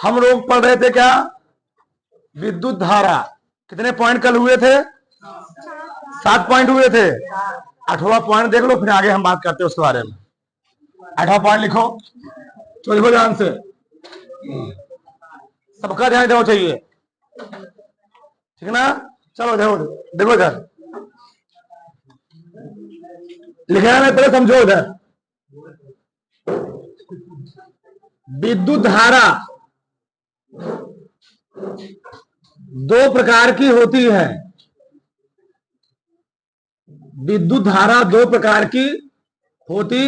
हम लोग पढ़ रहे थे क्या, विद्युत धारा। कितने पॉइंट कल हुए थे? 7 पॉइंट हुए थे। 8वां पॉइंट देख लो, फिर आगे हम बात करते हैं उसके बारे में। 8वां पॉइंट लिखो, तो लिखो ध्यान से, सबका ध्यान देना चाहिए, ठीक ना? चलो देखो देखो इधर लिखना है, पहले समझो इधर। विद्युत धारा 2 प्रकार की होती है। विद्युत धारा 2 प्रकार की होती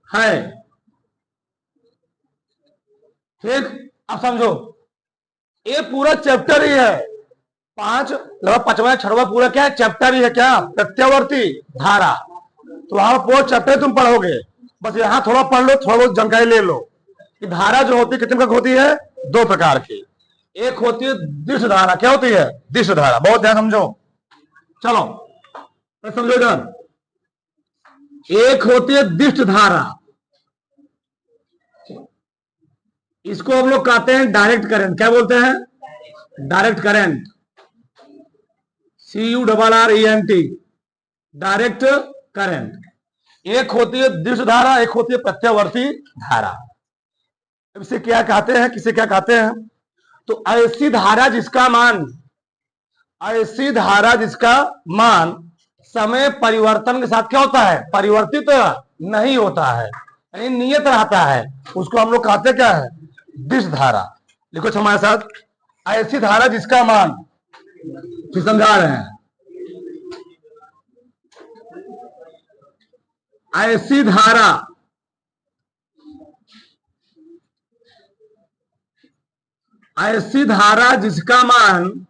है, ठीक? अब समझो, ये पूरा चैप्टर ही है 5 लगभग 5वां 6वां पूरा क्या है, चैप्टर ही है क्या, प्रत्यावर्ती धारा। तो वहां पूरा चैप्टर तुम पढ़ोगे, बस यहां थोड़ा पढ़ लो, थोड़ा बहुत जानकारी ले लो कि धारा जो होती है कितने प्रकार होती है, 2 प्रकार की। एक होती है दिश धारा। क्या होती है? दिश धारा। बहुत ध्यान समझो, चलो समझो इधर। एक होती है दिष्ट धारा, इसको हम लोग कहते हैं डायरेक्ट करंट। क्या बोलते हैं? Direct current, CURRENT, direct current. एक होती है दिष्ट धारा, एक होती है प्रत्यावर्ती धारा। इसे क्या कहते हैं, किसे क्या कहते हैं? तो ऐसी धारा जिसका मान समय परिवर्तन के साथ क्या होता है, परिवर्तित नहीं होता है, यानी नियत रहता है, उसको हम लोग कहते क्या है, दिष्ट धारा। लिखो हमारे साथ, ऐसी धारा जिसका मान, फिर समझा रहे हैं, ऐसी धारा जिसका मान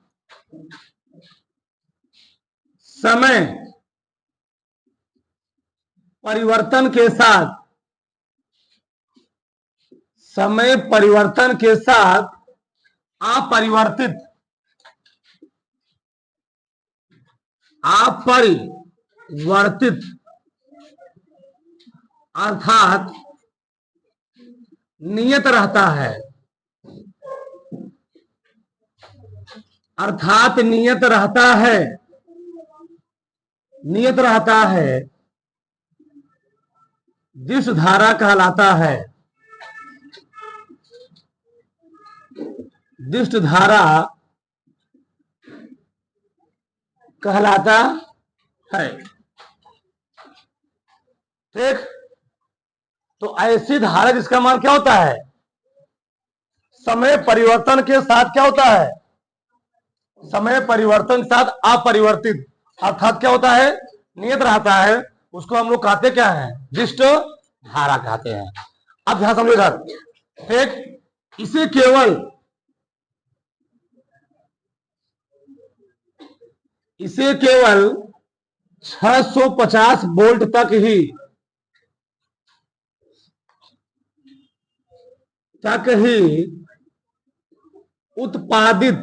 समय परिवर्तन के साथ अपरिवर्तित अर्थात नियत रहता है, नियत रहता है, दिष्ट धारा कहलाता है। दिष्ट धारा कहलाता है, ठीक? तो ऐसी धारा जिसका मान क्या होता है, समय परिवर्तन के साथ क्या होता है, समय परिवर्तन के साथ अपरिवर्तित अर्थात क्या होता है, नियत रहता है, उसको हम लोग कहते क्या है, दिष्ट धारा कहते हैं। अब ध्यान समझो इधर, ठीक? इसे केवल 650 वोल्ट तक ही उत्पादित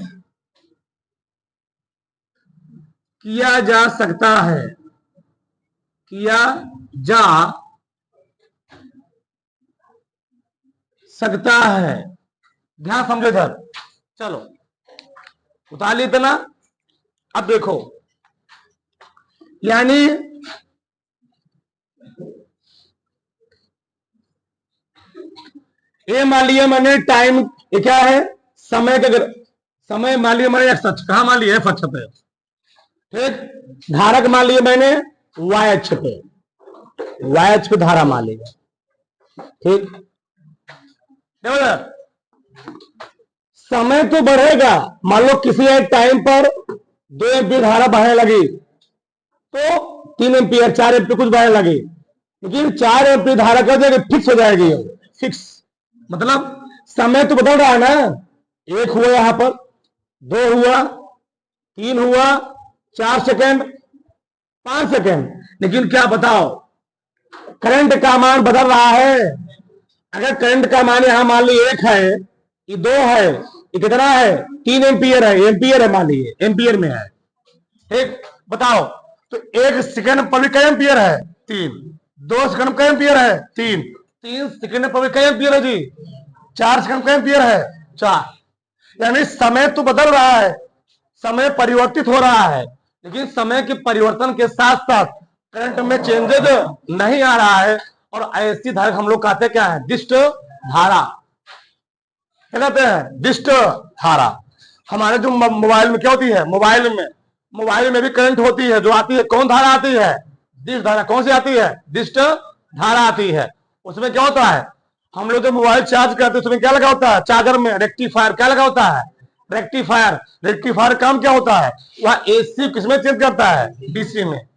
किया जा सकता है, ध्यान समझो इधर। चलो उतार ली इतना। अब देखो, यानी ये मान लिया मैंने टाइम, ये क्या है, समय का, समय मान लिया मैंने एक्स अक्ष, कहा मान लिया एफ अक्ष पे, ठीक? धारक मान लिया मैंने वाई अक्ष पे धारा मान लिया, ठीक? देखो समय तो बढ़ेगा, मान लो किसी एक टाइम पर 2 एम्पीयर धारा बहने लगी, तो 3 एम्पीयर 4 एम्पीयर कुछ बहने लगी, लेकिन 4 एम्पीयर धारा कर देगा, फिक्स हो जाएगी, फिक्स मतलब समय तो बदल रहा है ना, 1 हुआ यहां पर, 2 हुआ, 3 हुआ, 4 सेकेंड, 5 सेकेंड, लेकिन क्या बताओ, करंट का मान बदल रहा है। अगर करंट का मान यहां मान ली 1 है, ये 2 है, ये कितना है, 3 एम्पीयर है, मान लीजिए एम्पीयर में है, ठीक? बताओ, तो 1 सेकंड पर भी कई एम्पीयर है, 3, 2 सेकंड में कई एम्पीयर है, 3 सेकंड पर भी कई एम्पीयर है जी, 4 सेकंड कई एम्पीयर है, 4। यानी समय तो बदल रहा है, समय परिवर्तित हो रहा है, लेकिन समय के परिवर्तन के साथ साथ करंट में चेंजेज नहीं आ रहा है। और ऐसी धारा हम लोग कहते क्या है? दिष्ट धारा। क्या कहते हैं? दिष्ट धारा। हमारे जो मोबाइल में क्या होती है? मोबाइल में भी करंट होती है, जो आती है कौन धारा आती है? दिष्ट धारा। कौन सी आती है? दिष्ट धारा आती है। उसमें क्या होता है? हम लोग जो मोबाइल चार्ज करते हैं उसमें क्या लगा होता है? चार्जर में रेक्टिफायर क्या लगा होता है? रेक्टिफायर काम क्या होता है? वह एसी किसमें चेंज करता है? डीसी में।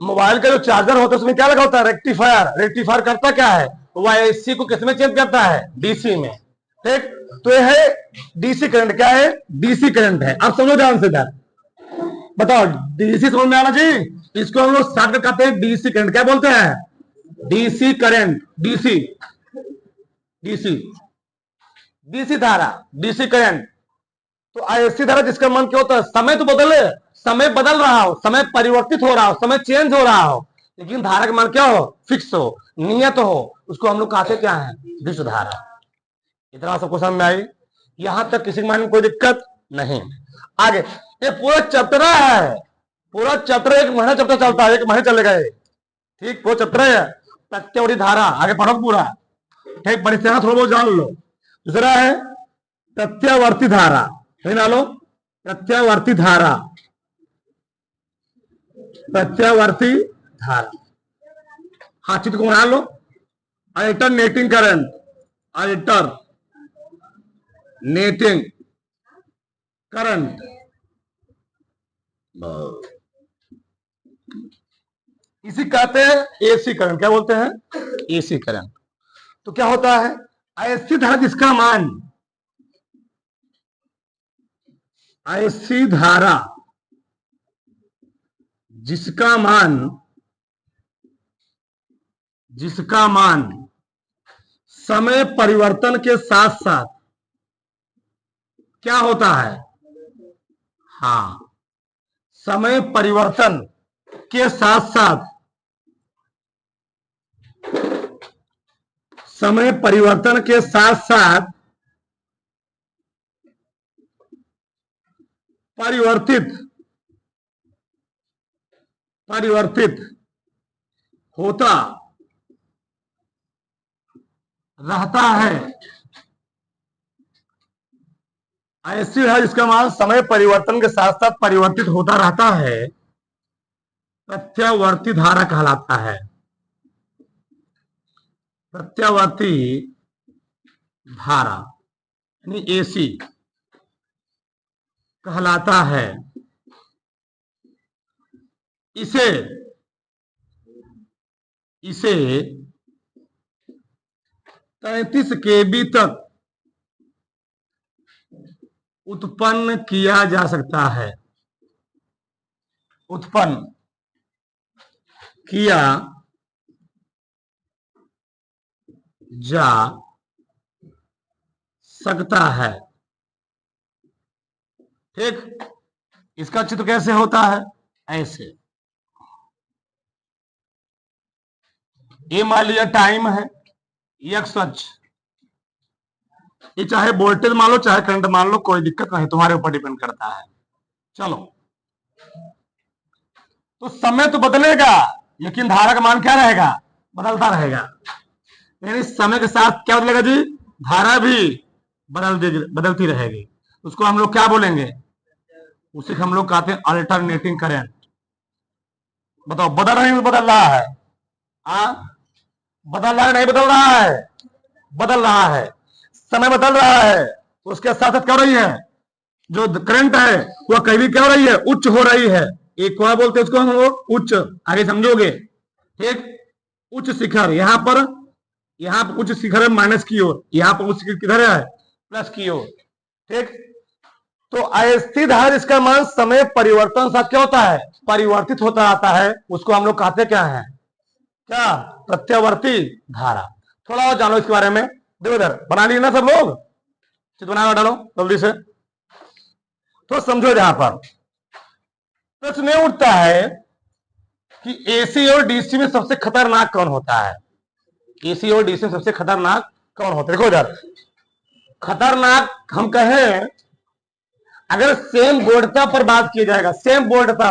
मोबाइल का जो चार्जर होता है उसमें क्या लगा होता है? रेक्टिफायर करता क्या है? वह एसी को किसमें चेंज करता है? डीसी में। ठीक, तो यह है डीसी करंट। क्या है? डीसी करंट है। अब समझो ध्यान से इधर, बताओ। डीसी समझ में आना चाहिए। इसको हम लोग शॉर्ट कहते हैं डीसी करंट। क्या बोलते हैं? DC current. डीसी धारा, डीसी करंट। तो ऐसी धारा जिसका मन क्या होता है? समय तो समय बदल रहा हो, समय परिवर्तित हो रहा हो, समय चेंज हो रहा हो, लेकिन धारा का मान क्या हो? फिक्स हो, नियत हो। उसको हम लोग कहते क्या है? दिष्ट धारा। इतना सबको समझ में आई? यहां तक किसी मान में कोई दिक्कत नहीं। आगे ये पूरा चैप्टर है, पूरा चैप्टर 1 महीना चैप्टर चलता है, 1 महीने चलेगा ये। ठीक, पूरा चैप्टर है प्रत्यावर्ती धारा। आगे पढ़ो पूरा। ठीक, परिचय थोड़ा बहुत जान लो। दूसरा है प्रत्यावर्ती धारा। लो, प्रत्यावर्ती धारा। हाँ, चित्र को बना लो। Alternating current, alternating current. इसी कहते हैं एसी करंट। क्या बोलते हैं? AC current. तो क्या होता है? ऐसी धारा जिसका मान, ऐसी धारा जिसका मान समय परिवर्तन के साथ साथ क्या होता है? हाँ, समय परिवर्तन के साथ साथ परिवर्तित होता रहता है। ऐसी है जिसका मान समय परिवर्तन के साथ साथ परिवर्तित होता रहता है, प्रत्यावर्ती धारा कहलाता है। प्रत्यावर्ती धारा यानी एसी कहलाता है। इसे 33 केबी तक उत्पन्न किया जा सकता है। उत्पन्न किया जा सकता है। ठीक, इसका चित्र कैसे होता है? ऐसे। ये मान लिया टाइम है, एक्स अक्ष। ये चाहे वोल्टेज मान लो चाहे करंट मान लो, कोई दिक्कत नहीं, तुम्हारे ऊपर डिपेंड करता है। चलो, तो समय तो बदलेगा लेकिन धारा का मान क्या रहेगा? बदलता रहेगा। यानी समय के साथ क्या बदलेगा जी? धारा भी बदलती रहेगी। उसको हम लोग क्या बोलेंगे? उसे हम लोग कहते हैं अल्टरनेटिंग करंट। बताओ, बदल रहा है बदल रहा है? बदल रहा है नहीं बदल रहा है? बदल रहा है। समय बदल रहा है, उसके साथ साथ क्या हो रही है? जो करंट है वह कभी क्या हो रही है? उच्च हो रही है। एक क्या बोलते हैं उसको हम लोग? उच्च। आगे समझोगे। ठीक, उच्च शिखर। यहां पर उच्च शिखर है माइनस की ओर, यहां पर उच्च शिखर किधर है? प्लस की ओर। ठीक, तो अस्थि धारा जिसका मान समय परिवर्तन साथ क्या होता है? परिवर्तित होता आता है, उसको हम लोग कहते क्या है? क्या? प्रत्यावर्ती धारा। थोड़ा और जानो इसके बारे में। देखो इधर बना लिए ना सब लोग? चित्र बना डालो जल्दी से। तो समझो, यहां पर प्रश्न उठता है कि एसी और डीसी में सबसे खतरनाक कौन होता है? एसी और डीसी में सबसे खतरनाक कौन होता है? देखो इधर, खतरनाक हम कहें, अगर सेम वोल्टता पर बात किया जाएगा, सेम वोल्टता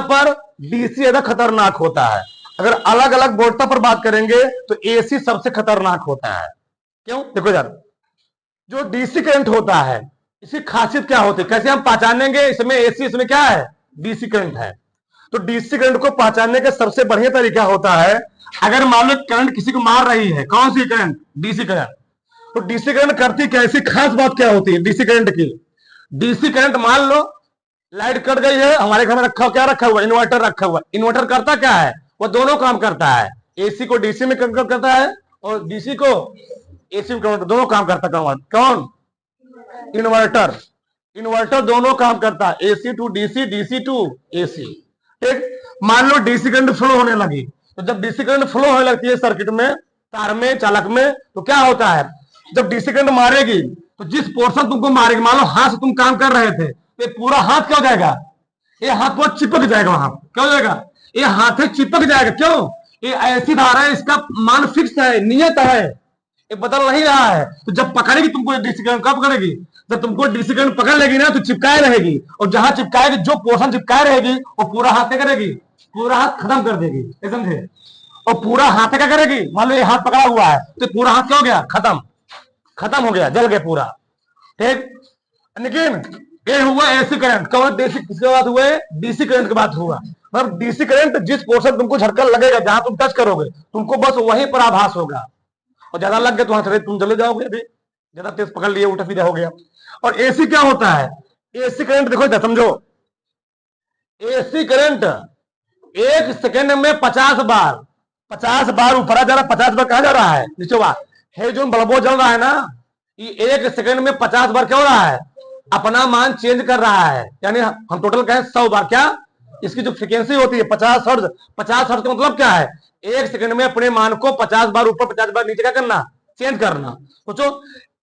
पर डीसी ज्यादा खतरनाक होता है। अगर अलग अलग वोल्टता पर बात करेंगे तो एसी सबसे खतरनाक होता है। क्यों? देखो यार, जो डीसी करंट होता है इसकी खासियत क्या होती है, कैसे हम पहचानेंगे इसमें एसी, इसमें क्या है, डीसी करंट है। तो डीसी करंट को पहचानने का सबसे बढ़िया तरीका होता है, अगर मान लो करंट किसी को मार रही है, कौन सी करंट, डीसी करंट, तो डीसी करंट करती कैसी, खास बात क्या होती है डीसी करंट की। डीसी करंट मान लो लाइट कट गई है, हमारे घर में क्या रखा हुआ, इन्वर्टर रखा हुआ। इन्वर्टर करता क्या है, वो दोनों काम करता है, एसी को डीसी में कन्वर्ट करता है और डीसी को एसी में कन्वर्ट, दोनों काम करता है। कौन, इन्वर्टर दोनों काम करता है, AC to DC, DC to AC. ठीक, मान लो डीसी करंट फ्लो होने लगी, तो जब डीसी करंट फ्लो होने लगती है सर्किट में, तार में, चालक में, तो क्या होता है, जब डीसी करंट मारेगी तो जिस पोर्शन तुमको मारेगी, मान लो हाथ से तुम काम कर रहे थे तो ये पूरा हाथ क्या हो जाएगा, ये हाथ बहुत चिपक जाएगा, वहां क्या हो जाएगा, ये हाथ चिपक जाएगा। क्यों, ये ऐसी धारा है, इसका मान फिक्स है, नियत है, ये बदल नहीं रहा है। तो जब पकड़ेगी तुमको डीसी करंट, कब पकड़ेगी, जब तुमको डीसी करंट पकड़ लेगी ना तो चिपकाए रहेगी, और जहां चिपकाएगी, जो पोर्शन चिपकाए रहेगी वो पूरा हाथ क्या करेगी, पूरा हाथ खत्म कर देगी, समझे। और पूरा हाथ क्या करेगी, मान लो ये हाथ पकड़ा हुआ है तो पूरा हाथ क्या हो गया, खत्म हो गया, जल गया पूरा। ठीक, लेकिन ये हुआ एसी करंट, कब डीसी किसके बात हुए, डीसी करंट की बात हुआ। मतलब डीसी करंट जिस पोर्शन तुमको झटका लगेगा, जहां तुम टच करोगे तुमको बस वहीं पर आभास होगा, और ज्यादा लग गया तो वहां तुम चले जाओगे, अभी ज्यादा तेज पकड़ लिए उल्टा सीधा हो गया। और एसी क्या होता है, एसी करंट देखो समझो, एसी करंट एक सेकेंड में 50 बार ऊपर जा रहा है, 50 बार कहा जा रहा है नीचे बार है, जो बल्बो जल रहा है ना, ये एक सेकेंड में 50 बार क्या हो रहा है, अपना मान चेंज कर रहा है। यानी हम टोटल कहें 100 बार, क्या इसकी जो फ्रीक्वेंसी होती है 50 हर्ट्ज, 50 हर्ट्ज का मतलब क्या है, एक सेकंड में अपने मान को 50 बार ऊपर 50 बार नीचे क्या करना, चेंज करना। सोचो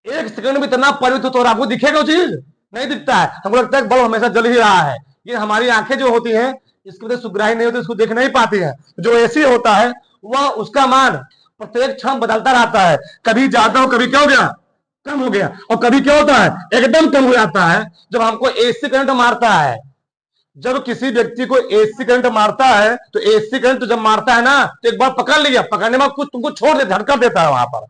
एक सेकंड में इतना परिवर्तित हो रहा है, आपको दिखेगा वो चीज, नहीं दिखता है, हमको लगता है बल्ब हमेशा जल ही रहा है। ये हमारी आंखें जो होती हैं इसकी वजह सुग्राही नहीं होती, इसको देख नहीं पाती है। जो एसी होता है वह उसका मान प्रत्येक क्षण बदलता रहता है, कभी ज्यादा हो, कभी क्या हो गया, कम हो गया, और कभी क्या होता है, एकदम कम हो जाता है। जब हमको एसी करंट मारता है, जब किसी व्यक्ति को एसी करंट मारता है, तो एसी करंट जब मारता है ना तो एक बार पकड़ लिया, पकड़ने में कुछ तुमको छोड़ दे, झटका देता है वहां पर।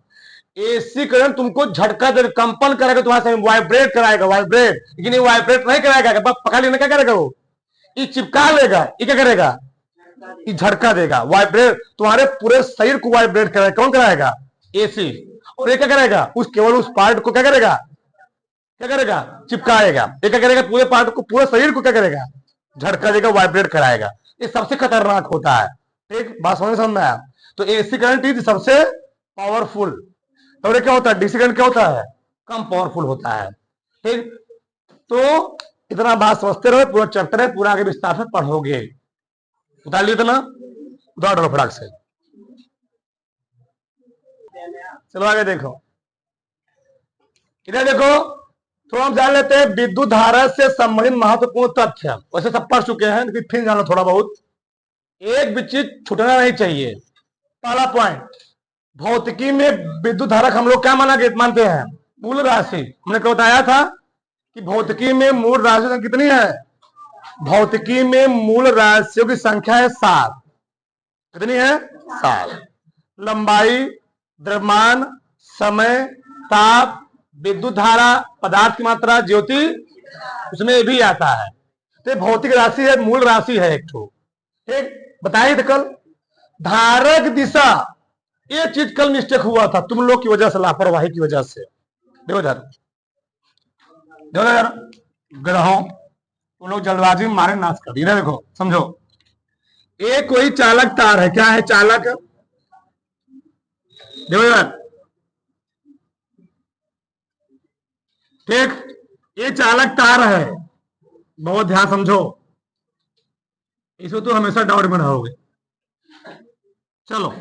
एसी करंट तुमको झटका दे, कंपन करेगा, तुम्हारे वाइब्रेट कराएगा, वाइब्रेट, लेकिन ये वाइब्रेट नहीं कराएगा, पकड़ लेने क्या करेगा वो, ये चिपका लेगा, ये क्या करेगा, ये झटका देगा, वाइब्रेट, तुम्हारे पूरे शरीर को वाइब्रेट कराएगा। कौन कराएगा, एसी। और ये क्या करेगा, उस केवल उस पार्ट को क्या करेगा, चिपकाएगा। ये क्या करेगा, पूरे पार्ट को, पूरे शरीर को क्या करेगा, झटका देगा, वाइब्रेट कराएगा। ये सबसे खतरनाक होता है। ठीक, बात समझ में आया। तो एसी करंट इज सबसे पावरफुल, और क्या होता है, डीसी करंट क्या होता है, कम पावरफुल होता है। ठीक, तो इतना बात समझते रहो, पूरा चैप्टर है, पूरा आगे विस्तार से पढ़ोगे। उतार लिया इतना, उतार दो फटाक से। चलो आगे देखो, इधर देखो, तो हम जान लेते हैं विद्युत धारा से संबंधित महत्वपूर्ण तथ्य। वैसे सब पढ़ चुके हैं, लेकिन फिर जानो थोड़ा बहुत, एक भी चीज छूटना नहीं चाहिए। पहला पॉइंट, भौतिकी में विद्युत धारा हम लोग क्या मानते हैं, मूल राशि। हमने क्या बताया था कि भौतिकी में मूल राशि कितनी है, भौतिकी में मूल राशियों की संख्या है 7। कितनी है, 7। लंबाई, द्रव्यमान, समय, ताप, विद्युत धारा, पदार्थ की मात्रा, ज्योति, उसमें भी आता है। तो भौतिक राशि है, मूल राशि है एक ठो। ठीक, बताइए तो कल धारक दिशा, ये चीज कल मिस्टेक हुआ था तुम लोग की वजह से, लापरवाही की वजह से। देखो यार ग्रहों, तुम लोग जल्दबाजी में मारे नाश कर दिए। देखो समझो, एक कोई चालक तार है, क्या है चालक, देखो यार, ठीक, ये चालक तार है, बहुत ध्यान समझो, इसको तो हमेशा डाउट में रहोगे। चलो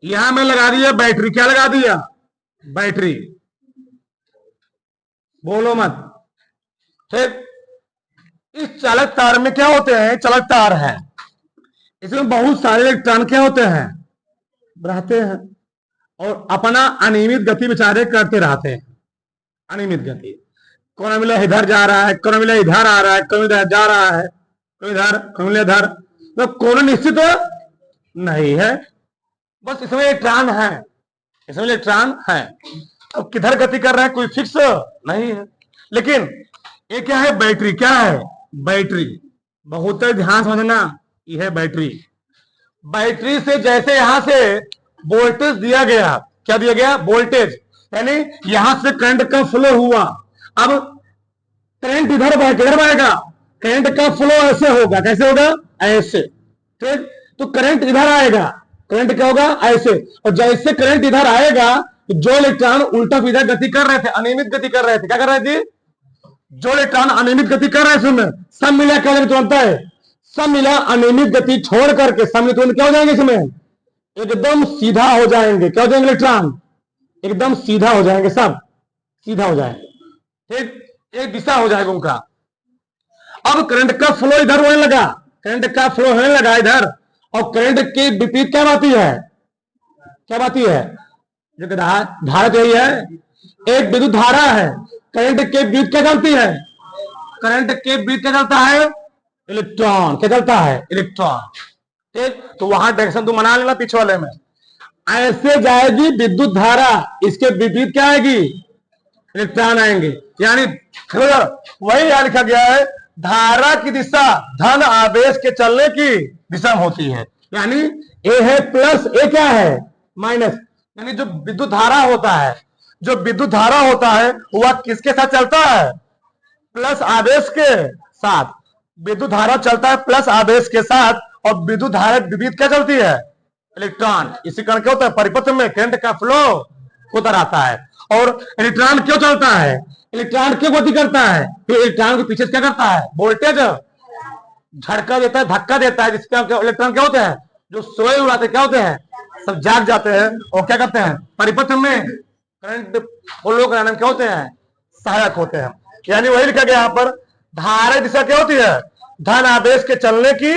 यहां में लगा दिया बैटरी, क्या लगा दिया, बैटरी, बोलो मत। ठीक, इस चालक तार में क्या होते हैं, चालक तार है, इसमें बहुत सारे इलेक्ट्रॉन क्या होते हैं, रहते हैं। और अपना अनियमित गति बेचारे करते रहते हैं, अनियमित गति। कौन मिला इधर जा रहा है, कौन मिला इधर आ रहा है, कौन इधर जा रहा है, कौन इधर, कौन मिला इधर, तो कौन निश्चित नहीं है, बस इसमें इलेक्ट्रॉन है, इसमें इलेक्ट्रॉन है। अब किधर गति कर रहा है कोई फिक्स नहीं है। लेकिन ये क्या है, बैटरी, क्या है बैटरी, बहुत ध्यान समझना, ये है बैटरी। बैटरी से जैसे यहां से वोल्टेज दिया गया, क्या दिया गया, वोल्टेज, यानी यहां से करंट का फ्लो हुआ। अब करंट इधर बहेगा, करंट का फ्लो ऐसे होगा, कैसे होगा, ऐसे, ठीक। तो करंट इधर आएगा, करंट क्या होगा, ऐसे, और जैसे करंट इधर आएगा जो इलेक्ट्रॉन उल्टा सीधा गति कर रहे थे, अनियमित गति कर रहे थे, क्या कर रहे थे, जो इलेक्ट्रॉन अनियमित गति कर रहे थे, सब मिला क्या बनता है, सब मिला अनियमित गति छोड़ करके सम्मिलित क्या हो जाएंगे, इसमें एकदम सीधा हो जाएंगे, क्या हो जाएंगे, इलेक्ट्रॉन एकदम सीधा हो जाएंगे, सब सीधा हो जाएंगे, ठीक, एक दिशा हो जाएगा उनका। अब करंट का फ्लो इधर होने लगा, करंट का फ्लो होने लगा इधर, और करंट के विपरीत क्या बात है, क्या बात है, जो धारा तो यही है, एक विद्युत धारा है, करंट के विपरीत क्या चलती है, करंट के विपरीत क्या चलता है, इलेक्ट्रॉन, क्या चलता है, इलेक्ट्रॉन, ठीक। तो वहां डायरेक्शन तुम बना लेना पीछे वाले में, ऐसे जाएगी विद्युत धारा, इसके विपरीत क्या आएगी, इलेक्ट्रॉन आएंगे, यानी वही यहां लिखा गया है, धारा की दिशा धन आवेश के चलने की दिशा में होती है, यानी ए है प्लस, ए क्या है माइनस, यानी जो विद्युत धारा होता है, जो विद्युत धारा होता है वह किसके साथ चलता है, प्लस आवेश के साथ। विद्युत धारा चलता है प्लस आवेश के साथ, और विद्युत धारा विपरीत क्या चलती है, इलेक्ट्रॉन। इसी कारण क्या होता है, परिपथ में करंट का फ्लो होता रहता है। और इलेक्ट्रॉन क्यों चलता है, इलेक्ट्रॉन क्यों गति करता है, तो इलेक्ट्रॉन के पीछे क्या करता है, वोल्टेज झटका देता है, धक्का देता है, जिसके इलेक्ट्रॉन क्या होते हैं, जो सोए उड़ाते क्या होते हैं, सब जाग जाते हैं, और क्या करते हैं, परिपथ में करंट फ्लो कराने में क्या होते हैं, सहायक होते हैं। यानी वही लिखा गया यहाँ पर, धारा दिशा क्या होती है, धन आवेश के चलने की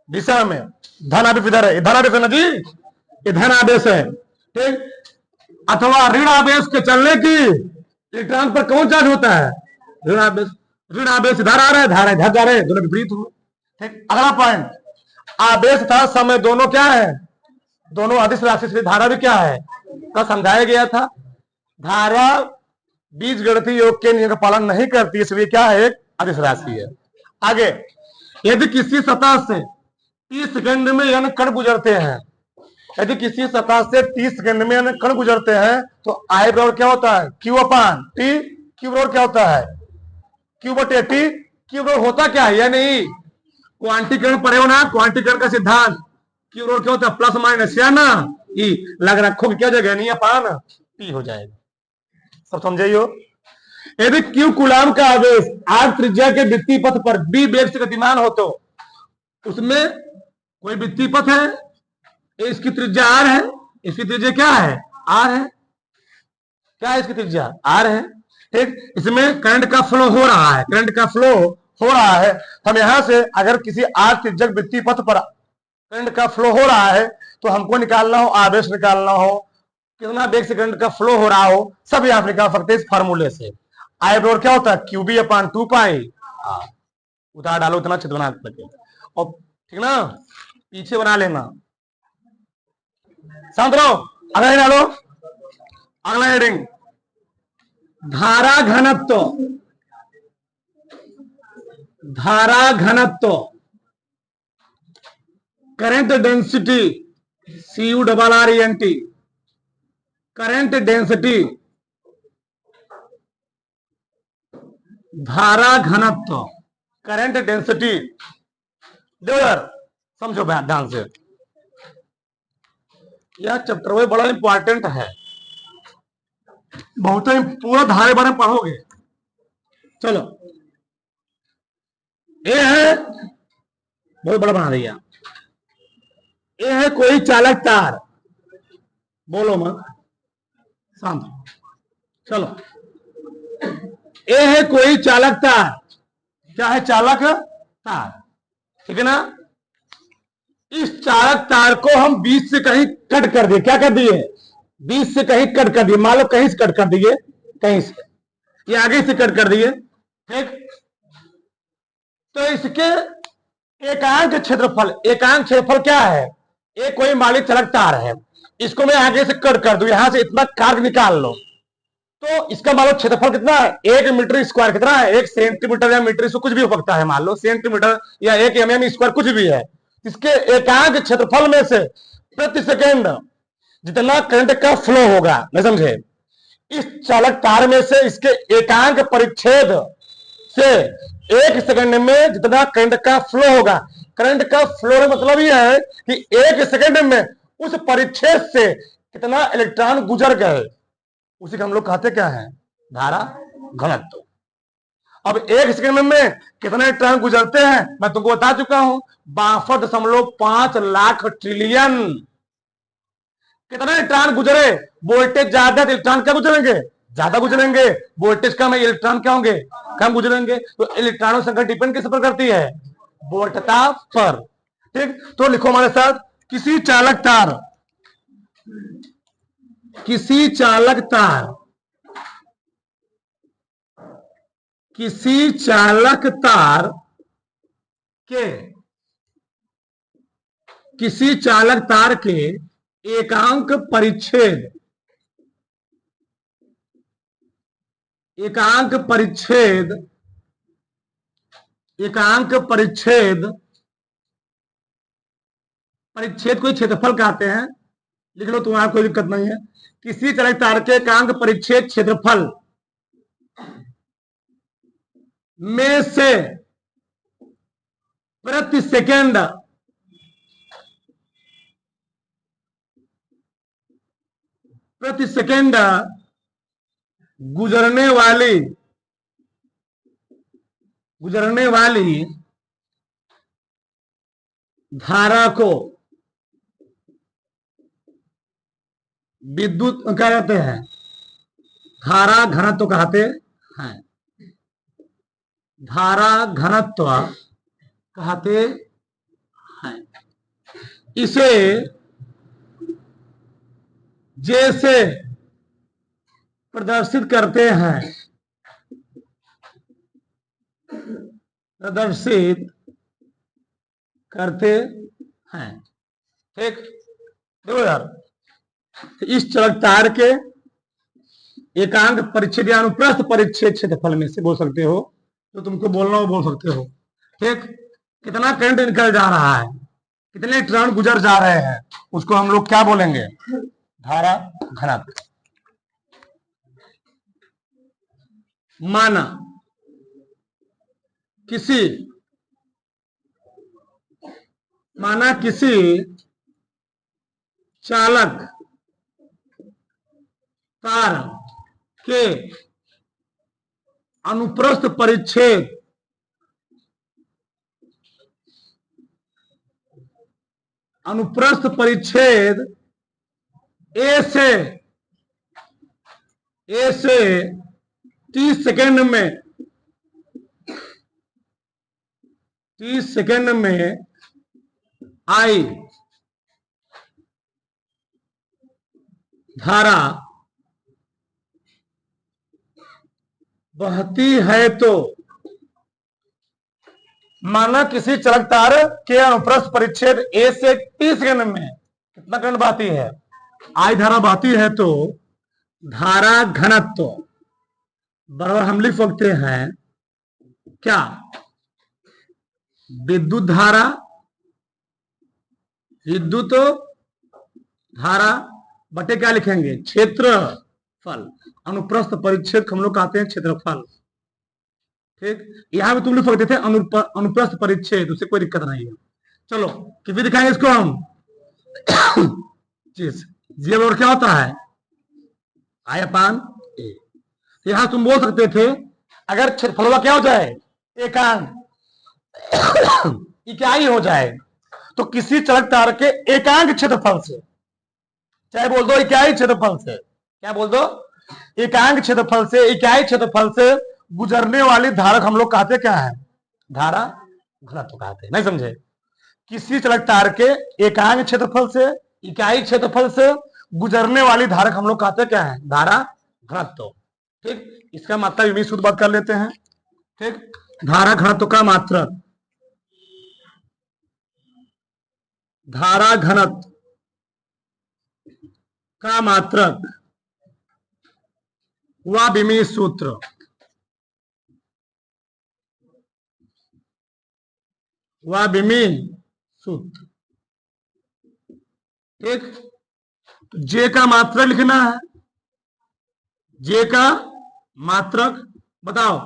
दिशा में। धन आवेश इधर है, धन आवेश है ना जी, ये धन आवेश है, ठीक। अथवा ऋण आवेश के चलने की, इलेक्ट्रॉन पर कौन चार्ज होता है, ऋण आवेश, ऋण आवेश इधर आ रहा है, धारा इधर जा रहे हैं, दोनों विपरीत हुए, ठीक। अगला पॉइंट, आवेश था समय दोनों क्या है, दोनों अदिश राशि से, धारा भी क्या है, का समझाया गया था। धारा बीजगणितीय योग के नियम का पालन नहीं करती, इसलिए क्या है, एक अदिश राशि है। आगे, यदि किसी सतह से 30 सेकंड में यानी कण गुजरते हैं, यदि किसी सतह से 30 सेकंड में यानी कण गुजरते हैं, तो आई बराबर क्या होता है, क्यू अपान टी, क्यू बराबर क्या होता है, क्यू बटे टी। क्यू बराबर होता क्या है, या नहीं क्वांटीकरण पढ़े हो ना, क्वांटीकरण का सिद्धांत, क्यू बराबर क्या होता है, प्लस माइनस, या ना ई लग रखो क्या जगह नहीं, अपान टी हो जाएगा, सब समझिए। यदि क्यू कूलाम का आवेश आर त्रिज्या के वृत्तीय पथ पर बी वेग से गतिमान हो, तो उसमें कोई वृत्तीय पथ है, इसकी त्रिज्या आर है, इसकी त्रिज्या क्या है, आर है, क्या है इसकी त्रिज्या, आर है, ठीक। इसमें करंट का फ्लो हो रहा है, करंट का फ्लो हो रहा है। हम यहां से अगर किसी आर त्रिज्यक वृत्तीय पथ पर करंट का फ्लो हो रहा है, तो हमको निकालना हो, आवेश निकालना हो, कितना वेग से करंट का फ्लो हो रहा हो, सब यहां निकाल सकते हैं इस फार्मूले से। आई बराबर क्या होता है, क्यू बी अपान 2 पाई, उतार डालो उतना चित्र बना सके, और ठीक ना, पीछे बना लेना, शांत रहो। अगला डालो, अगला हेडिंग, धारा घनत्व, धारा घनत्व, current density, CU double R N T, current density, धारा घनत्व, करंट डेंसिटी। देखो यार, समझो ध्यान से, यह चैप्टर में बड़ा इंपॉर्टेंट है, बहुत ही पूरा धारे बारे में पढ़ोगे। चलो, ये है, बहुत बड़ा बना दिया, ये है कोई चालक तार, बोलो मत, शांत। चलो, ये है कोई चालक तार, क्या है, चालक तार, ठीक है ना। इस चालक तार को हम बीच से कहीं कट कर दिए, क्या कर दिए, बीच से कहीं कट कर दिए, मान लो कहीं से कट कर दिए, कहीं से, ये आगे से कट कर दिए, ठीक। तो इसके एकांक क्षेत्रफल, एकांक क्षेत्रफल क्या है? एक कोई मालिक चालक तार है, इसको मैं आगे से कट कर दूं, यहां से इतना कार्य निकाल लो, तो इसका मान लो क्षेत्रफल कितना है? 1 मीटर स्क्वायर कितना है? 1 सेंटीमीटर या मीटर से कुछ भी हो सकता है, मान लो सेंटीमीटर या 1 mm² कुछ भी है। इसके एकांक क्षेत्रफल में से प्रति सेकेंड जितना करंट का फ्लो होगा, नहीं समझे, इस चालक तार में से इसके एकांक परिच्छेद से 1 सेकंड में जितना करंट का फ्लो होगा, करंट का फ्लो का मतलब यह है कि 1 सेकंड में उस परिच्छेद से कितना इलेक्ट्रॉन गुजर गए, उसी को हम लोग कहते क्या है? धारा घनत्व। अब 1 सेकंड में कितने इलेक्ट्रॉन गुजरते हैं मैं तुमको बता चुका हूं, 62.5 लाख ट्रिलियन। कितने इलेक्ट्रॉन गुजरे? वोल्टेज ज्यादा तो इलेक्ट्रॉन क्या गुजरेंगे? ज्यादा गुजरेंगे। वोल्टेज कम है, इलेक्ट्रॉन क्या होंगे? कम गुजरेंगे। तो इलेक्ट्रॉनों की संख्या डिपेंड किस पर करती है? वोल्टता पर, ठीक। तो लिखो हमारे साथ, किसी चालक तार, किसी चालक तार, किसी चालक तार के, किसी चालक तार के एकांक परिच्छेद, एकांक परिच्छेद, एकांक परिच्छेद, परिच्छेद को क्षेत्रफल कहते हैं, लिख लो, तुम्हारा कोई दिक्कत नहीं है। किसी चालक तार के एकांक परिच्छेद क्षेत्रफल में से प्रति सेकेंड गुजरने वाली धारा को विद्युत क्या कहते हैं? धारा घनत्व कहते हैं, धारा घनत्व कहते हैं। इसे जैसे प्रदर्शित करते हैं, प्रदर्शित करते हैं, ठीक। देखो यार, इस चालक तार के एकांक परिच्छेद या अनुप्रस्थ परिच्छेद क्षेत्रफल में से बोल सकते हो, तो तुमको बोलना हो बोल सकते हो, ठीक। कितना करंट निकल जा रहा है, कितने इलेक्ट्रॉन गुजर जा रहे हैं, उसको हम लोग क्या बोलेंगे? धारा घनत्व। माना किसी चालक तार के अनुप्रस्थ परिच्छेद, अनुप्रस्थ परिच्छेद ए से 30 सेकेंड में, 30 सेकेंड में आई धारा बहती है, तो माना किसी चालक तार के अनुप्रस्थ परिच्छेद ए से 30 सेकेंड में कितना करंट बहती है? आई धारा बहती है, तो धारा घनत्व बराबर हम लिख सकते हैं क्या? विद्युत धारा, विद्युत धारा बटे क्या लिखेंगे? क्षेत्रफल। अनुप्रस्थ परिच्छेद हम लोग कहते हैं क्षेत्रफल, ठीक। यहां भी तुम लिख सकते थे अनुप्रस्थ परिच्छेद, उससे कोई दिक्कत नहीं है। चलो कितनी दिखाएंगे इसको हम? चीज जी बराबर क्या होता है? आई अपान ए। यहां तुम बोल सकते थे अगर क्षेत्रफल क्या हो जाए? एकांक इकाई हो जाए, तो किसी चालक तार के एकांक क्षेत्रफल से, चाहे बोल दो इकाई क्षेत्रफल से, क्या बोल दो? एकांक क्षेत्रफल से, इकाई क्षेत्रफल से गुजरने वाली धारा हम लोग कहते क्या है? धारा घनत्व कहते हैं, नहीं समझे? किसी चालक तार के एकांक क्षेत्रफल से, इकाई क्षेत्रफल से गुजरने वाली धारक हम लोग कहते क्या है? धारा घनत्व। ठीक, इसका मात्रक भी शुद्ध बात कर लेते हैं। ठीक, धारा घनत्व का मात्रक, धारा घनत्व का मात्रक व विमीय सूत्र, व विमीय सूत्र। ठीक, तो जे का मात्रक लिखना है। जे का मात्रक बताओ,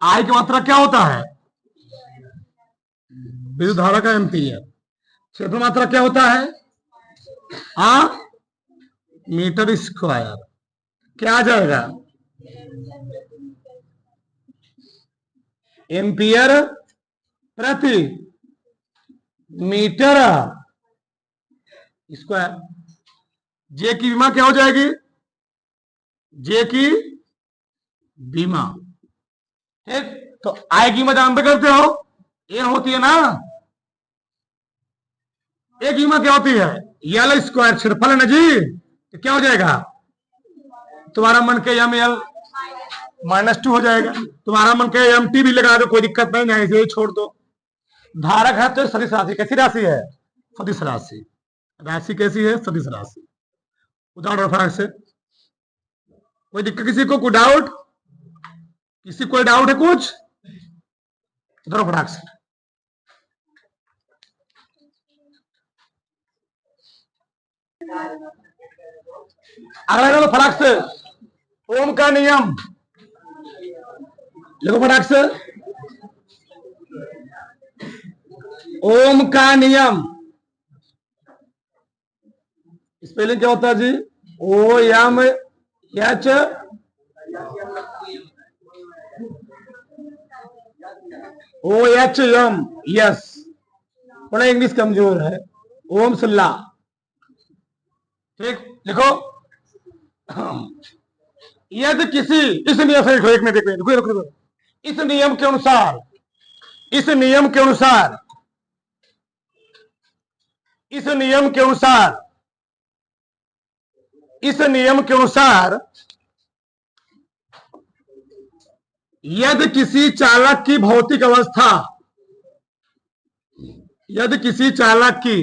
आई की मात्रक क्या होता है? विद्युत धारा का एम्पीयर। क्षेत्र मात्रक क्या होता है? Metre square. क्या आ जाएगा? एम्पियर प्रति मीटर स्क्वायर। जे की विमा क्या हो जाएगी? जे की विमा। ठीक, तो आई की विमा जानते करते हो, ये होती है ना। एक विमा क्या होती है? यल स्क्वायर, क्षेत्रफल है ना जी। तो क्या हो जाएगा? तुम्हारा मन के एम एल -2 हो जाएगा। तुम्हारा मन के एम टी भी लगा दो, कोई दिक्कत नहीं है, इसे छोड़ दो। धारक है तो सदिश राशि। कैसी राशि है? सदिश राशि। राशि कैसी है? सदिश राशि। उदाहरण फर्क से कोई दिक्कत किसी को? कोई डाउट? किसी कोई डाउट है कुछ? उदाहरण फटाक से अगला फटाक से ओम का नियम लिखो फटाक से। ओम का नियम स्पेलिंग क्या होता है जी? O M H O H M. Yes, थोड़ा इंग्लिश कमजोर है। ओम सल्ला। ठीक, लिखो। यदि किसी, इस नियम से लिखो, एक में देखो, रुको रुको रुको। इस नियम के अनुसार, इस नियम के अनुसार, इस नियम के अनुसार, इस नियम के अनुसार यदि किसी चालक की भौतिक अवस्था, यदि किसी चालक की,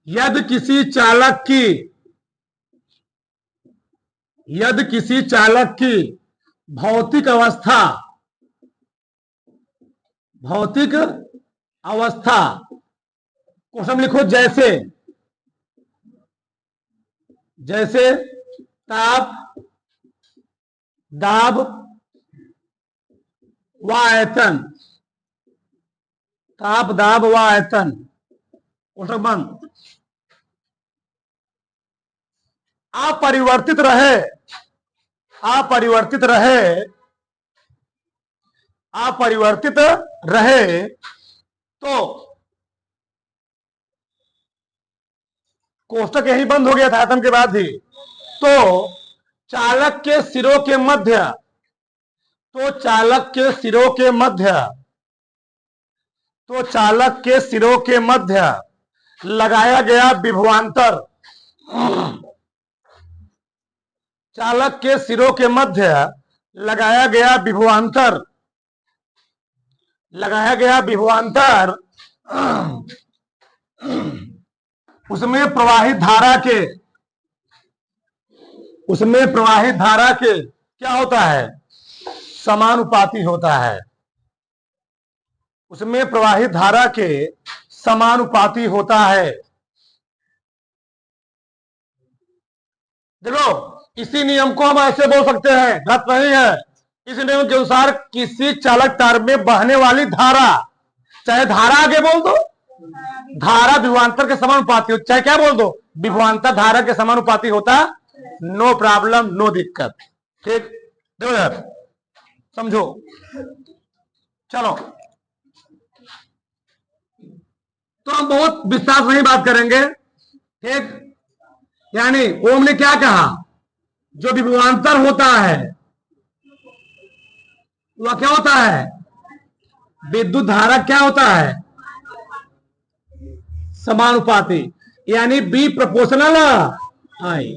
यदि किसी चालक की, यदि किसी चालक की भौतिक अवस्था, भौतिक अवस्था क्वेश्चन लिखो, जैसे, जैसे ताप, दाब व आयतन, ताप दाब व आयतन, क्वेश्चन बंद, अपरिवर्तित रहे, अपरिवर्तित रहे, अपरिवर्तित रहे, तो कोष्टक यही बंद हो गया था आयतन के बाद ही। तो चालक के सिरों के मध्य, तो चालक के सिरों के मध्य, तो चालक के सिरों के मध्य लगाया गया विभवांतर, चालक के सिरों के मध्य लगाया गया विभवांतर, लगाया गया विभवांतर उसमें प्रवाहित धारा के, उसमें प्रवाहित धारा के क्या होता है? समानुपाती होता है। उसमें प्रवाहित धारा के समानुपाती होता है। देखो, इसी नियम को हम ऐसे बोल सकते हैं, गलत नहीं है। इस नियम के अनुसार किसी चालक तार में बहने वाली धारा, चाहे धारा आगे बोल दो, धारा विभवांतर के समानुपाती हो, चाहे क्या बोल दो, विभवांतर धारा के समानुपाती होता, नो प्रॉब्लम, नो दिक्कत। ठीक, देखो यार, समझो। चलो, तो हम बहुत विस्तार से नहीं बात करेंगे। ठीक, यानी ओम ने क्या कहा? जो विभवांतर होता है वह क्या होता है? विद्युत धारा क्या होता है? समानुपाती। यानी बी प्रोपोर्शनल आई।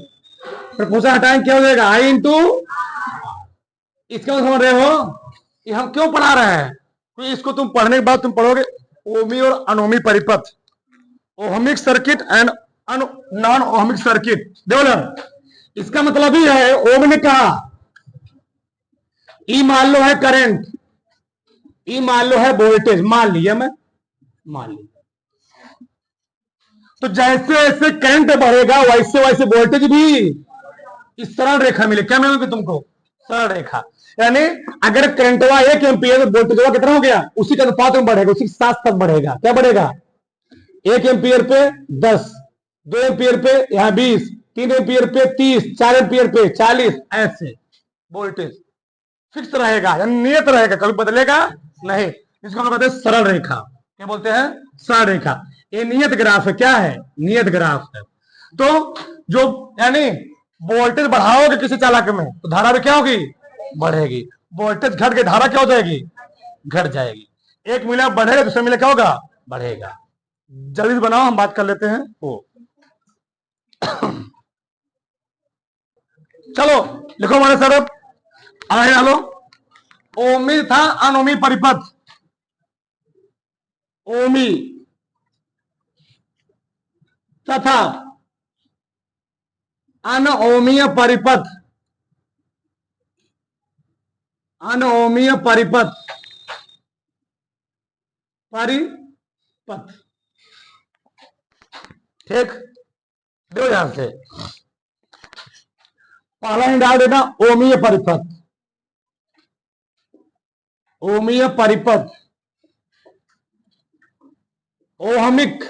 प्रोपोर्शनल हटाएंगे क्या हो जाएगा, आई इंटू, इसका समझ रहे हो, ये हम क्यों पढ़ा रहे हैं, तो इसको तुम पढ़ने के बाद तुम पढ़ोगे ओमी और अनोमी परिपथ, ohmic circuit and non ohmic circuit. देखो ना, इसका मतलब ही है, ओम ने कहा ई मान लो है करंट, ई मान लो है वोल्टेज, मान लिया मैं, मान लिया, तो जैसे जैसे करंट बढ़ेगा वैसे वैसे वोल्टेज भी इस सरल रेखा मिले, क्या मिलेगी तुमको, सरल रेखा। यानी अगर करंट हुआ 1 एम्पियर तो वोल्टेज हुआ कितना हो गया, उसी के अनुपात में बढ़ेगा, उसी के साथ साथ बढ़ेगा, क्या बढ़ेगा, 1 एम्पियर पे 10, 2 एम्पियर पे यहां 20, 3 एम्पियर पे 30, 4 एम्पियर पे 40, ऐसे वोल्टेज फिक्स रहेगा, यानी नियत रहेगा, कभी बदलेगा नहीं। इसको हम कहते हैं सरल रेखा, क्या बोलते हैं, सरल रेखा। ये नियत ग्राफ है, क्या है, नियत ग्राफ है। तो जो यानी वोल्टेज बढ़ाओगे किसी चालक में तो धारा भी क्या होगी, बढ़ेगी, वोल्टेज घट के धारा क्या हो जाएगी, घट जाएगी। एक मिला बढ़ेगा, दूसरा मिला क्या होगा, बढ़ेगा। जल्दी से बनाओ, हम बात कर लेते हैं वो। चलो लिखो हमारे सर, आगे डालो। ओमी था अनोमी परिपथ, ओमी तथा अनओमीय परिपथ, अनओमीय परिपथ, परिपथ, ठीक। दो यहां से पहला ही डाल देना ओमीय परिपथ, ओमीय परिपथ, ओहमिक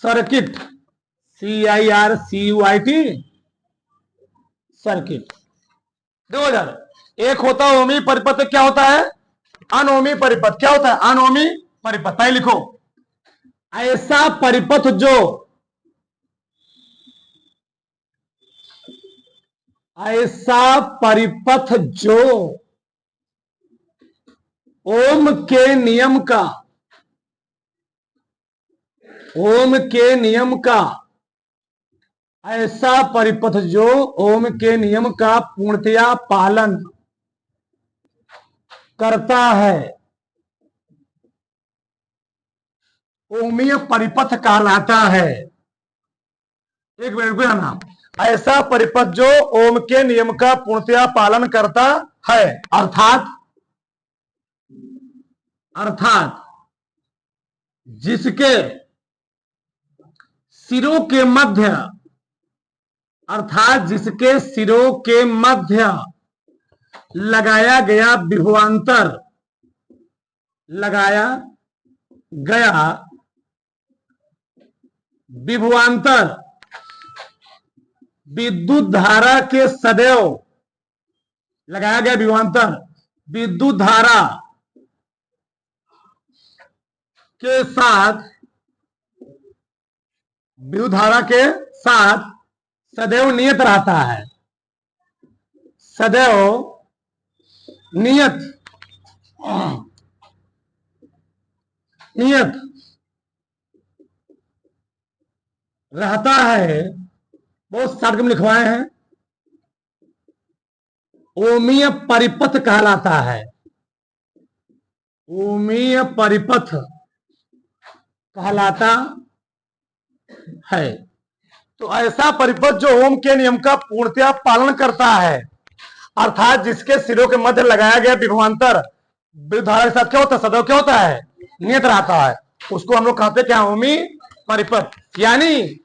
सर्किट, CIRCUIT सर्किट। 2000 एक होता है ओमी परिपथ, क्या होता है अनोमी परिपथ, क्या होता है अनोमी परिपथ। पहले लिखो, ऐसा परिपथ जो, ऐसा परिपथ जो ओम के नियम का, ओम के नियम का, ऐसा परिपथ जो ओम के नियम का पूर्णतया पालन करता है, ओमीय परिपथ कहलाता है। एक मिनट को ना, ऐसा परिपथ जो ओम के नियम का पूर्णतया पालन करता है, अर्थात अर्थात जिसके सिरों के मध्य, अर्थात जिसके सिरों के मध्य लगाया गया विभवांतर, लगाया गया विभवांतर विद्युत धारा के सदैव, लगाया गया विभवांतर विद्युत धारा के साथ, विद्युत धारा के साथ सदैव नियत रहता है, सदैव नियत, नियत रहता है। बहुत शॉर्ट में लिखवाए हैं, ओमीय परिपथ कहलाता है, ओमीय परिपथ कहलाता है। तो ऐसा परिपथ जो ओम के नियम का पूर्णतया पालन करता है, अर्थात जिसके सिरों के मध्य लगाया गया विभवांतर विद्युत धारा के साथ क्या होता है, सदैव क्या होता है, नियत रहता है, उसको हम लोग कहते हैं क्या, ओमी परिपथ। यानी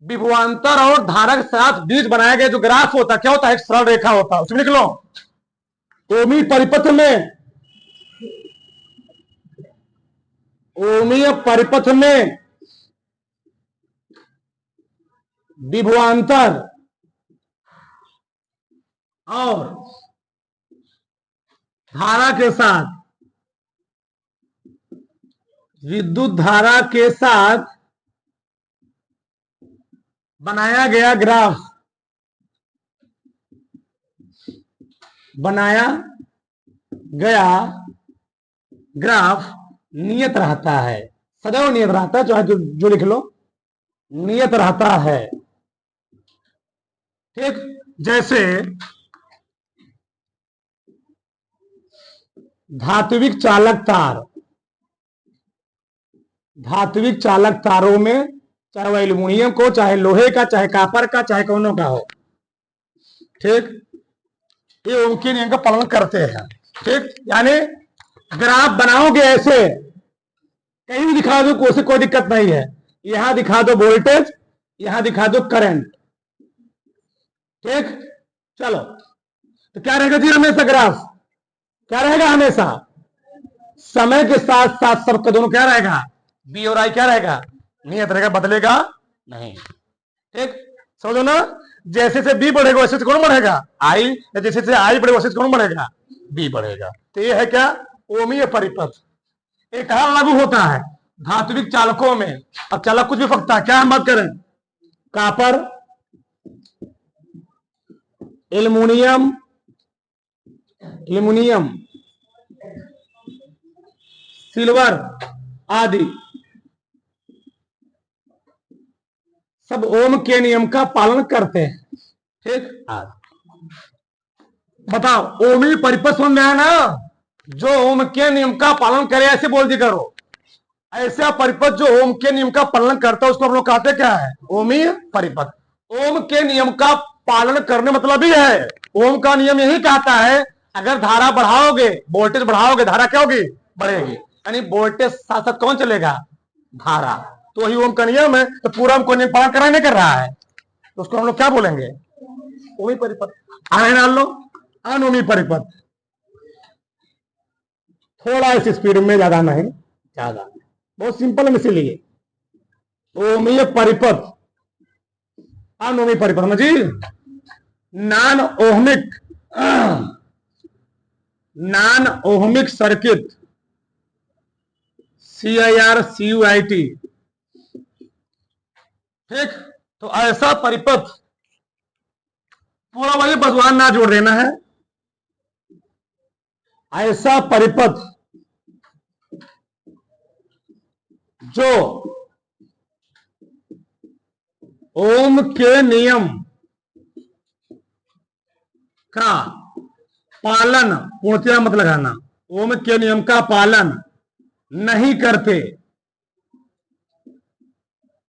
विभवांतर और धारा के साथ बीच बनाया गया जो ग्राफ होता है, क्या होता है, एक सरल रेखा होता है। उसमें लिख लो, ओमी परिपथ में, ओमीय परिपथ में विभवांतर और धारा के साथ, विद्युत धारा के साथ बनाया गया ग्राफ, बनाया गया ग्राफ नियत रहता है, सदैव नियत रहता है, चाहे जो लिख लो, नियत रहता है। ठीक, जैसे धात्विक चालक तार, धात्विक चालक तारों में चाहे वह एल्युमिनियम को, चाहे लोहे का, चाहे कॉपर का, चाहे कौनों का हो, ठीक, ये उनके नियम का पालन करते हैं। ठीक, यानी अगर आप बनाओगे ऐसे, कहीं भी दिखा दो कोई कोई दिक्कत नहीं है, यहां दिखा दो वोल्टेज, यहां दिखा दो करंट। ठीक, चलो, तो क्या रहेगा जी हमेशा ग्राफ, क्या रहेगा हमेशा, समय के साथ साथ सबका दोनों क्या रहेगा, बी और आई क्या रहेगा, नियत रहेगा, बदलेगा नहीं। ठीक, समझो ना, जैसे से बी बढ़ेगा वैसे से कौन बढ़ेगा, आई, या जैसे से आई बढ़ेगा वैसे से कौन बढ़ेगा, बी बढ़ेगा। तो ये है क्या, ओमीय परिपथ। एक कहां लागू होता है, धात्विक चालकों में। अब चालक कुछ भी फकता है, क्या हम बात करें, कॉपर, एल्युमिनियम, एल्युमिनियम, सिल्वर आदि सब ओम के नियम का पालन करते हैं। ठीक, बताओ ओमी परिपथ समझ में आया ना, जो ओम के नियम का पालन करे ऐसे बोल दी करो। ऐसा परिपथ जो ओम के नियम का पालन करता है उसको हम लोग कहते क्या है, ओमी परिपथ। ओम के नियम का पालन करने मतलब ही है, ओम का नियम यही कहता है अगर धारा बढ़ाओगे, वोल्टेज बढ़ाओगे, धारा क्या होगी, बढ़ेगी। यानी वोल्टेज साथ साथ कौन चलेगा, धारा। तो वही ओम का नियम है। तो पूरा हमको नियम पालन करना नहीं कर रहा है, तो उसको हम लोग क्या बोलेंगे, ओमी परिपथ। आगे डाल लो, अनोमी परिपथ। थोड़ा इस स्पीड में, ज्यादा नहीं, ज्यादा, बहुत सिंपल है इसीलिए। ओमीय परिपथ, अनोमी परिपथ में जी non ohmic, non ohmic circuit, CIRCUIT। ठीक, तो ऐसा परिपथ, पूरा वही बसवान ना जोड़ देना है। ऐसा परिपथ जो ओम के नियम का पालन, पूर्णतया मत लगाना, ओम के नियम का पालन नहीं करते,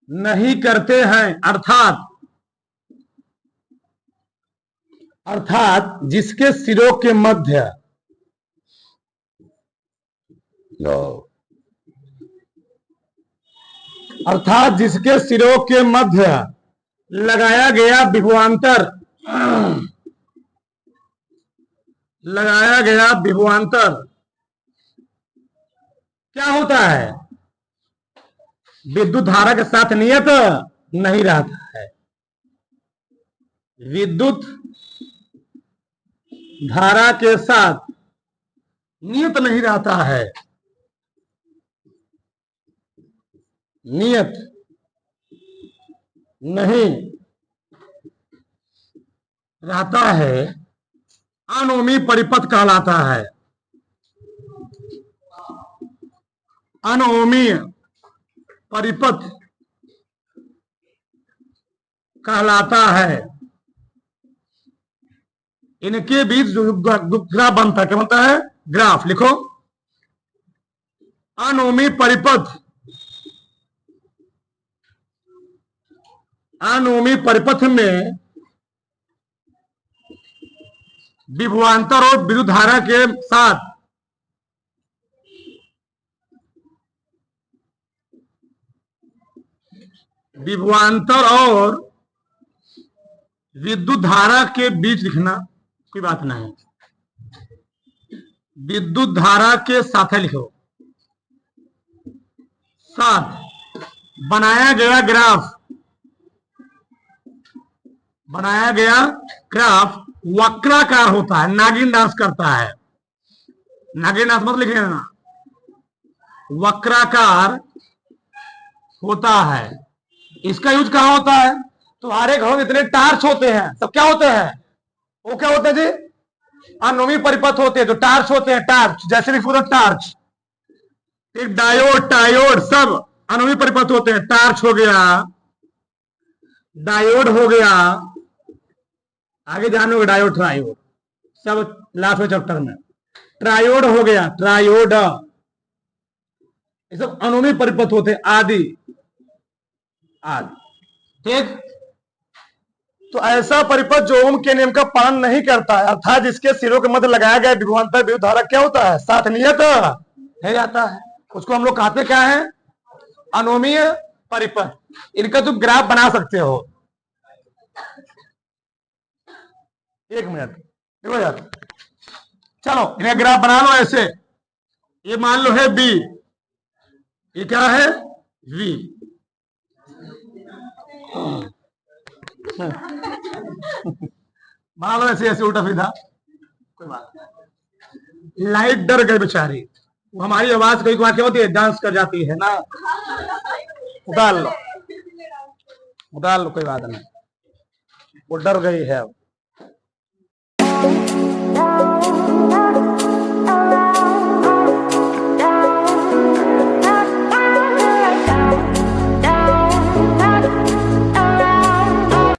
नहीं करते हैं, अर्थात जिसके सिरों के मध्य अर्थात जिसके सिरों के मध्य लगाया गया विभवांतर, लगाया गया विभवांतर क्या होता है, विद्युत धारा के साथ नियत नहीं रहता है, विद्युत धारा के साथ नियत नहीं रहता है, नियत नहीं रहता है, अनोमी परिपथ कहलाता है, अनोमीय परिपथ कहलाता है। इनके बीच जो ग्राफ बनता है, क्या बनता है, ग्राफ लिखो। अनोमी परिपथ, अनोमी परिपथ में विभवांतर और विद्युत धारा के साथ विभवांतर और विद्युत धारा के बीच लिखना, कोई बात नहीं, विद्युत धारा के साथ लिखो, साथ बनाया गया ग्राफ, बनाया गया ग्राफ वक्राकार होता है, नागिन डांस करता है, नागिन डांस मत लिखे ना, वक्राकार होता है। इसका यूज कहां होता है, तुम्हारे घरों में इतने टार्च होते हैं, सब क्या होते हैं, वो क्या होते हैं जी, अनोमी परिपथ होते हैं, जो टार्च होते हैं, टार्च जैसे भी पूरा टार्च, एक डायोड, टायोड सब अनोमी परिपथ होते हैं। टार्च हो गया, डायोड हो गया, आगे जानोगे डायोड ट्रायोड सब लास्ट में चैप्टर में। ट्रायोड हो गया, ट्रायोड ये सब अनुमी परिपथ होते आदि आदि। ठीक, तो ऐसा परिपथ जो ओम के नियम का पालन नहीं करता है, अर्थात जिसके सिरों के मध्य लगाया गया विभवांतर विद्युत धारा क्या होता है, साथ नियत है जाता है, उसको हम लोग कहते क्या है, अनोमीय परिपथ। इनका तुम ग्राफ बना सकते हो। एक मिनट देखो यार, चलो इन्हें ग्राफ बना लो ऐसे। ये मान लो है बी, ये क्या है वी। बना लो ऐसे ऐसे उल्टा सीधा, कोई बात नहीं। लाइट डर गई बेचारी, वो हमारी आवाज कोई बात क्या होती है, डांस कर जाती है ना। उतार लो उतार लो, कोई बात नहीं, वो डर गई है अब।